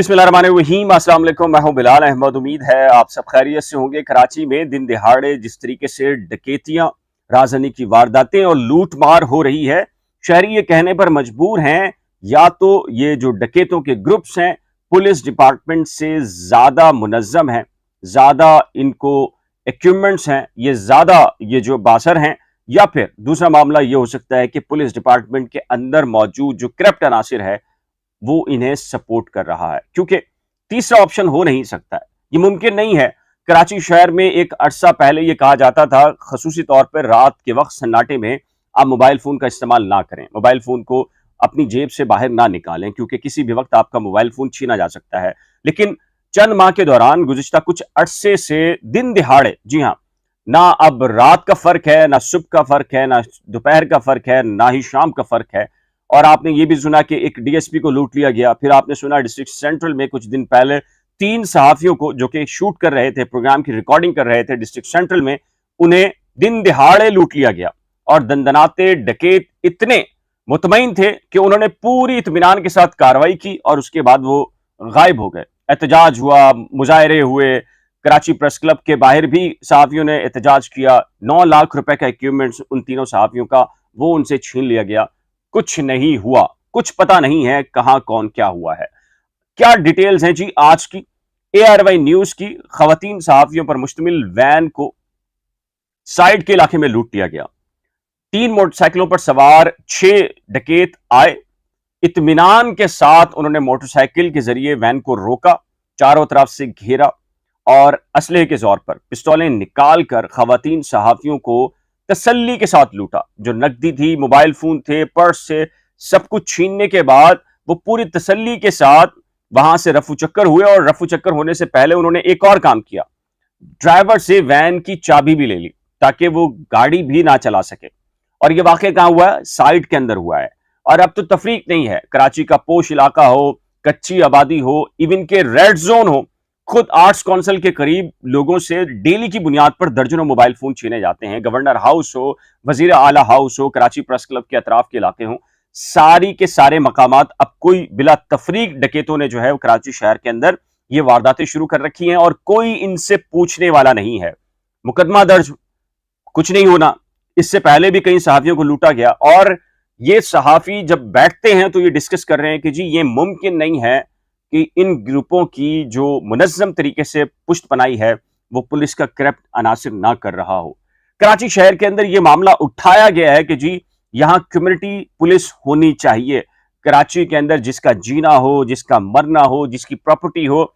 बिस्मिल्लाहिर्रहमानिर्रहीम। अस्सलाम वालेकुम। मैं हूं बिलाल अहमद। उम्मीद है आप सब खैरियत से होंगे। कराची में दिन दिहाड़े जिस तरीके से डकैतियां, राजधानी की वारदातें और लूट मार हो रही है, शहरी ये कहने पर मजबूर हैं या तो ये जो डकैतों के ग्रुप्स हैं पुलिस डिपार्टमेंट से ज्यादा मुनज्जम हैं, ज्यादा इनको इक्विपमेंट्स हैं, ये ज्यादा ये जो बासर हैं, या फिर दूसरा मामला ये हो सकता है कि पुलिस डिपार्टमेंट के अंदर मौजूद जो करप्ट अनासिर है वो इन्हें सपोर्ट कर रहा है। क्योंकि तीसरा ऑप्शन हो नहीं सकता है, ये मुमकिन नहीं है। कराची शहर में एक अरसा पहले ये कहा जाता था, खसूसी तौर पर रात के वक्त सन्नाटे में आप मोबाइल फोन का इस्तेमाल ना करें, मोबाइल फोन को अपनी जेब से बाहर ना निकालें, क्योंकि किसी भी वक्त आपका मोबाइल फोन छीना जा सकता है। लेकिन चंद माह के दौरान गुज़िश्ता कुछ अरसे से दिन दिहाड़े, जी हाँ, ना अब रात का फर्क है, ना सुबह का फर्क है, ना दोपहर का फर्क है, ना ही शाम का फर्क है। और आपने ये भी सुना कि एक डीएसपी को लूट लिया गया। फिर आपने सुना डिस्ट्रिक्ट सेंट्रल में कुछ दिन पहले 3 सहाफियों को, जो कि शूट कर रहे थे, प्रोग्राम की रिकॉर्डिंग कर रहे थे डिस्ट्रिक्ट सेंट्रल में, उन्हें दिन दिहाड़े लूट लिया गया। और दंदनाते डकैत इतने मुतमईन थे कि उन्होंने पूरी इत्मीनान के साथ कार्रवाई की और उसके बाद वो गायब हो गए। एहतजाज हुआ, मुजाहरे हुए, कराची प्रेस क्लब के बाहर भी सहाफियों ने एहतजाज किया। 9 लाख रुपए का इक्विपमेंट्स उन तीनों सहाफियों का वो उनसे छीन लिया गया। कुछ नहीं हुआ, कुछ पता नहीं है कहां कौन क्या हुआ है। क्या डिटेल्स हैं जी आज की ARY न्यूज की। खवातीन सहाफियों पर मुश्तमिल वैन को साइड के इलाके में लूट लिया गया। 3 मोटरसाइकिलों पर सवार 6 डकैत आए। इत्मीनान के साथ उन्होंने मोटरसाइकिल के जरिए वैन को रोका, चारों तरफ से घेरा और असलहे के जोर पर पिस्तौलें निकालकर खवातीन सहाफियों को तसल्ली के साथ लूटा। जो नकदी थी, मोबाइल फोन थे, पर्स से सब कुछ छीनने के बाद वो पूरी तसल्ली के साथ वहां से रफू चक्कर हुए। और रफू चक्कर होने से पहले उन्होंने एक और काम किया, ड्राइवर से वैन की चाबी भी ले ली ताकि वो गाड़ी भी ना चला सके। और ये वाकया कहां हुआ है? साइड के अंदर हुआ है। और अब तो तफरीक नहीं है, कराची का पोश इलाका हो, कच्ची आबादी हो, इवन के रेड जोन हो, खुद आर्ट्स काउंसिल के करीब लोगों से डेली की बुनियाद पर दर्जनों मोबाइल फोन छीने जाते हैं। गवर्नर हाउस हो, वजीर आला हाउस हो, कराची प्रेस क्लब के अतराफ के इलाके हों, सारी के सारे मकामात अब कोई बिला तफरीक डकैतों ने जो है कराची शहर के अंदर ये वारदातें शुरू कर रखी हैं और कोई इनसे पूछने वाला नहीं है। मुकदमा दर्ज कुछ नहीं होना। इससे पहले भी कई सहाफियों को लूटा गया और ये सहाफी जब बैठते हैं तो ये डिस्कस कर रहे हैं कि जी ये मुमकिन नहीं है कि इन ग्रुपों की जो मुनज़्ज़म तरीके से पुष्ट पनाई है वो पुलिस का करप्ट अनासिर ना कर रहा हो। कराची शहर के अंदर ये मामला उठाया गया है कि जी यहां कम्युनिटी पुलिस होनी चाहिए। कराची के अंदर जिसका जीना हो, जिसका मरना हो, जिसकी प्रॉपर्टी हो,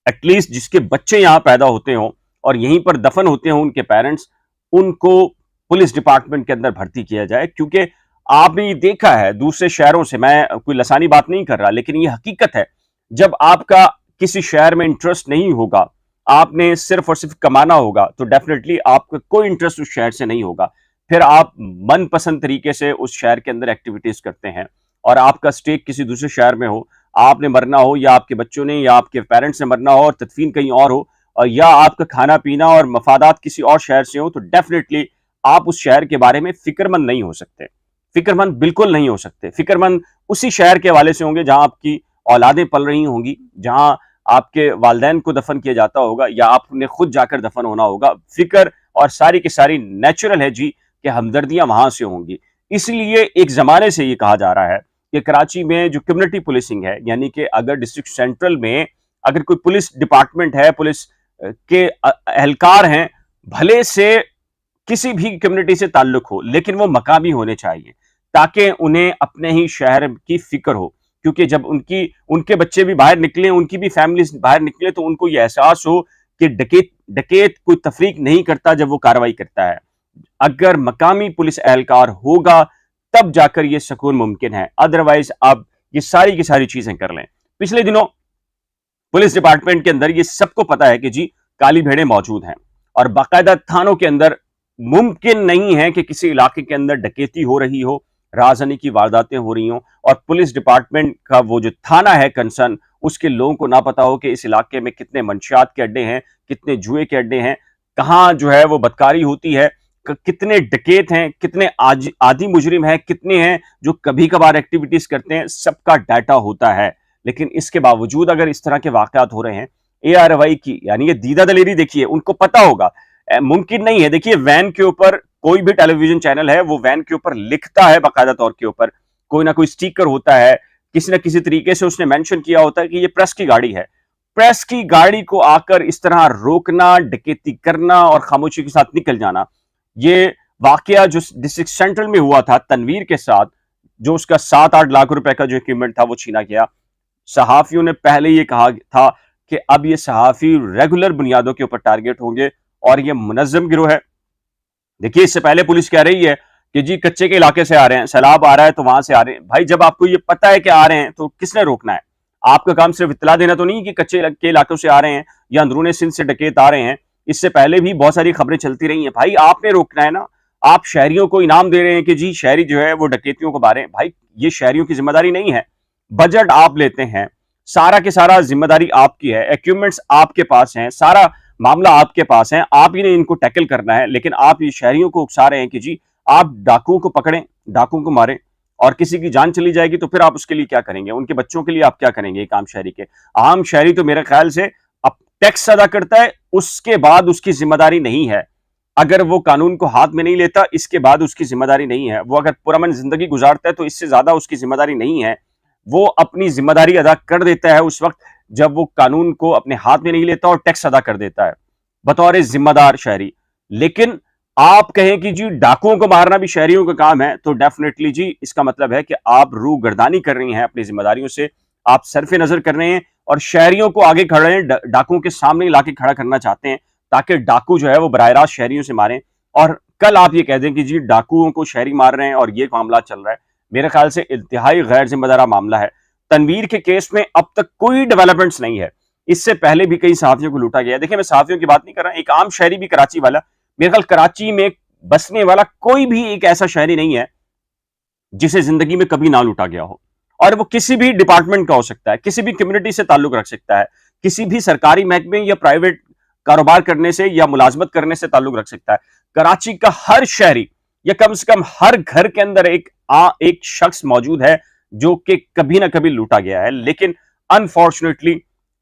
एटलीस्ट जिसके बच्चे यहां पैदा होते हों और यहीं पर दफन होते हों उनके पेरेंट्स, उनको पुलिस डिपार्टमेंट के अंदर भर्ती किया जाए। क्योंकि आपने ये देखा है दूसरे शहरों से, मैं कोई लसानी बात नहीं कर रहा, लेकिन ये हकीकत है, जब आपका किसी शहर में इंटरेस्ट नहीं होगा, आपने सिर्फ और सिर्फ कमाना होगा, तो डेफिनेटली आपका कोई इंटरेस्ट उस शहर से नहीं होगा। फिर आप मनपसंद तरीके से उस शहर के अंदर एक्टिविटीज करते हैं। और आपका स्टेक किसी दूसरे शहर में हो, आपने मरना हो या आपके बच्चों ने या आपके पेरेंट्स ने मरना हो और तदफीन कहीं और हो, और या आपका खाना पीना और मफादात किसी और शहर से हो, तो डेफिनेटली आप उस शहर के बारे में फिक्रमंद नहीं हो सकते। फिक्रमंद बिल्कुल नहीं हो सकते। फिक्रमंद उसी शहर के हवाले से होंगे जहां आपकी औलादें पल रही होंगी, जहां आपके वालिदैन को दफन किया जाता होगा या आपने खुद जाकर दफन होना होगा। फिक्र और सारी की सारी नेचुरल है जी कि हमदर्दियां वहां से होंगी। इसलिए एक जमाने से ये कहा जा रहा है कि कराची में जो कम्युनिटी पुलिसिंग है, यानी कि अगर डिस्ट्रिक्ट सेंट्रल में अगर कोई पुलिस डिपार्टमेंट है, पुलिस के एहलकार हैं, भले से किसी भी कम्युनिटी से ताल्लुक हो, लेकिन वो मकामी होने चाहिए ताकि उन्हें अपने ही शहर की फिक्र हो। क्योंकि जब उनके बच्चे भी बाहर निकले, उनकी भी फैमिली बाहर निकले, तो उनको यह एहसास हो कि डकैत कोई तफरीक नहीं करता जब वो कार्रवाई करता है। अगर मकामी पुलिस एहलकार होगा तब जाकर ये सुकून मुमकिन है। अदरवाइज आप ये सारी की सारी चीजें कर लें। पिछले दिनों पुलिस डिपार्टमेंट के अंदर ये सबको पता है कि जी काली भेड़ें मौजूद हैं और बाकायदा थानों के अंदर मुमकिन नहीं है कि किसी इलाके के अंदर डकैती हो रही हो, राजधानी की वारदातें हो रही हों और पुलिस डिपार्टमेंट का वो जो थाना है कंसर्न, उसके लोगों को ना पता हो कि इस इलाके में कितने मंशियात के अड्डे हैं, कितने जुए के अड्डे हैं, कहाँ जो है वो बदकारी होती है, कितने डकैत हैं, कितने आदि मुजरिम हैं, कितने हैं जो कभी कभार एक्टिविटीज करते हैं, सबका डाटा होता है। लेकिन इसके बावजूद अगर इस तरह के वाकयात हो रहे हैं, ARY की यानी ये दीदा दलेरी देखिए, उनको पता होगा मुमकिन नहीं है। देखिए वैन के ऊपर कोई भी टेलीविजन चैनल है वो वैन के ऊपर लिखता है, बाकायदा तौर के ऊपर कोई ना कोई स्टिकर होता है, किसी ना किसी तरीके से उसने मेंशन किया होता है कि ये प्रेस की गाड़ी है। प्रेस की गाड़ी को आकर इस तरह रोकना, डकैती करना और खामोशी के साथ निकल जाना, ये वाकया जो डिस्ट्रिक्ट सेंट्रल में हुआ था तनवीर के साथ, जो उसका 7-8 लाख रुपए का जो इक्विपमेंट था वो छीना गया। सहाफियों ने पहले ये कहा था कि अब ये सहाफी रेगुलर बुनियादों के ऊपर टारगेट होंगे और ये मुनज्जम गिरोह है। देखिए इससे पहले पुलिस कह रही है कि जी कच्चे के इलाके से आ रहे हैं, सैलाब आ रहा है तो वहां से आ रहे हैं। भाई जब आपको ये पता है कि आ रहे हैं तो किसने रोकना है? आपका काम सिर्फ इत्तला देना तो नहीं कि कच्चे के इलाकों से आ रहे हैं या अंदरूनी सिंध से डकैत आ रहे हैं। इससे पहले भी बहुत सारी खबरें चलती रही हैं। भाई आपने रोकना है ना। आप शहरियों को इनाम दे रहे हैं कि जी शहरी जो है वो डकैतियों को मारे। भाई ये शहरियों की जिम्मेदारी नहीं है। बजट आप लेते हैं, सारा के सारा जिम्मेदारी आपकी है, इक्विपमेंट्स आपके पास हैं, सारा मामला आपके पास है, आप ही ने इनको टैकल करना है। लेकिन आप ये शहरियों को उकसा रहे हैं कि जी आप डाकुओं को पकड़ें, डाकुओं को मारें और किसी की जान चली जाएगी तो फिर आप उसके लिए क्या करेंगे? उनके बच्चों के लिए आप क्या करेंगे? एक आम शहरी के, आम शहरी तो मेरे ख्याल से अब टैक्स अदा करता है, उसके बाद उसकी जिम्मेदारी नहीं है। अगर वो कानून को हाथ में नहीं लेता, इसके बाद उसकी जिम्मेदारी नहीं है। वो अगर पुरअमन जिंदगी गुजारता है तो इससे ज्यादा उसकी जिम्मेदारी नहीं है। वो अपनी जिम्मेदारी अदा कर देता है उस वक्त जब वो कानून को अपने हाथ में नहीं लेता और टैक्स अदा कर देता है बतौर जिम्मेदार शहरी। लेकिन आप कहें कि जी डाकुओं को मारना भी शहरियों का काम है, तो डेफिनेटली जी इसका मतलब है कि आप रूगर्दानी कर रही हैं अपनी जिम्मेदारियों से, आप सरफे नजर कर रहे हैं और शहरियों को आगे खड़े डाकुओं के सामने लाके खड़ा करना चाहते हैं ताकि डाकू जो है वो बराह रास्त शहरियों से मारें और कल आप ये कह दें कि जी डाकुओं को शहरी मार रहे हैं और ये मामला चल रहा है। मेरे ख्याल से इंतहाई गैर जिम्मेदार मामला है। तनवीर के केस में अब तक कोई डेवलपमेंट्स नहीं है। इससे पहले भी कई सहाफियों को लूटा गया। देखिए मैं सहाफियों की बात नहीं कर रहा, एक आम शहरी भी कराची वाला, मेरे ख्याल कराची में बसने वाला कोई भी एक ऐसा शहरी नहीं है जिसे जिंदगी में कभी ना लूटा गया हो। और वो किसी भी डिपार्टमेंट का हो सकता है, किसी भी कम्युनिटी से ताल्लुक रख सकता है, किसी भी सरकारी महकमे या प्राइवेट कारोबार करने से या मुलाजमत करने से ताल्लुक रख सकता है। कराची का हर शहरी या कम से कम हर घर के अंदर एक शख्स मौजूद है जो कि कभी ना कभी लूटा गया है। लेकिन अनफॉर्चुनेटली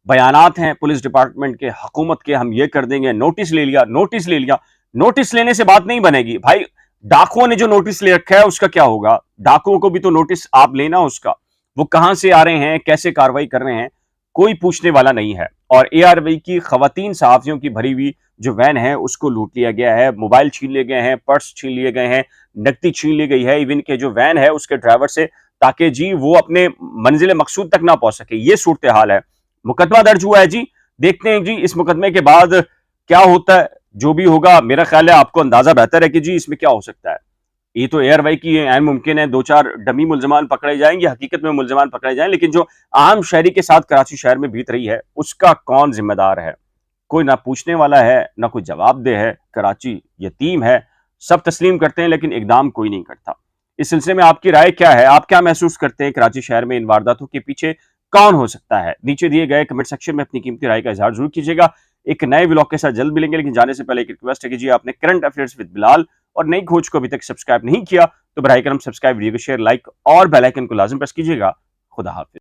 बयानात हैं पुलिस डिपार्टमेंट के, हुकूमत के, हम ये कर देंगे, नोटिस ले लिया, नोटिस ले लिया। नोटिस लेने से बात नहीं बनेगी भाई। डाकुओं ने जो नोटिस ले रखा है उसका क्या होगा? डाकुओं को भी तो नोटिस आप लेना उसका, वो कहां से आ रहे हैं, कैसे कार्रवाई कर रहे हैं, कोई पूछने वाला नहीं है। और ARY की खवातीन सहाफियों की भरी हुई जो वैन है उसको लूट लिया गया है, मोबाइल छीन लिए गए हैं, पर्स छीन लिए गए हैं, नकदी छीन ली गई है, इवन के जो वैन है उसके ड्राइवर से, ताकि जी वो अपने मंजिल मकसूद तक ना पहुंच सके। ये सूरत हाल है। मुकदमा दर्ज हुआ है जी, देखते हैं जी इस मुकदमे के बाद क्या होता है। जो भी होगा मेरा ख्याल है आपको अंदाजा बेहतर है कि जी इसमें क्या हो सकता है। ये तो ARY की ऐन मुमकिन है 2-4 डमी मुलजमान पकड़े जाएंगे, हकीकत में मुलजमान पकड़े जाएं, लेकिन जो आम शहरी के साथ कराची शहर में बीत रही है उसका कौन जिम्मेदार है? कोई ना पूछने वाला है, ना कोई जवाबदेह है। कराची यतीम है, सब तस्लीम करते हैं लेकिन इकदाम कोई नहीं करता। इस सिलसिले में आपकी राय क्या है? आप क्या महसूस करते हैं कराची शहर में इन वारदातों के पीछे कौन हो सकता है? नीचे दिए गए कमेंट सेक्शन में अपनी कीमती राय का इजहार जरूर कीजिएगा। एक नए व्लॉग के साथ जल्द मिलेंगे, लेकिन जाने से पहले एक रिक्वेस्ट है कि जी आपने करंट अफेयर्स विद बिलाल और नई खोज को अभी तक सब्सक्राइब नहीं किया तो बराए करम सब्सक्राइब, वीडियो को शेयर, लाइक और बेल आइकन को लाजिम प्रेस कीजिएगा। खुदा हाफिज।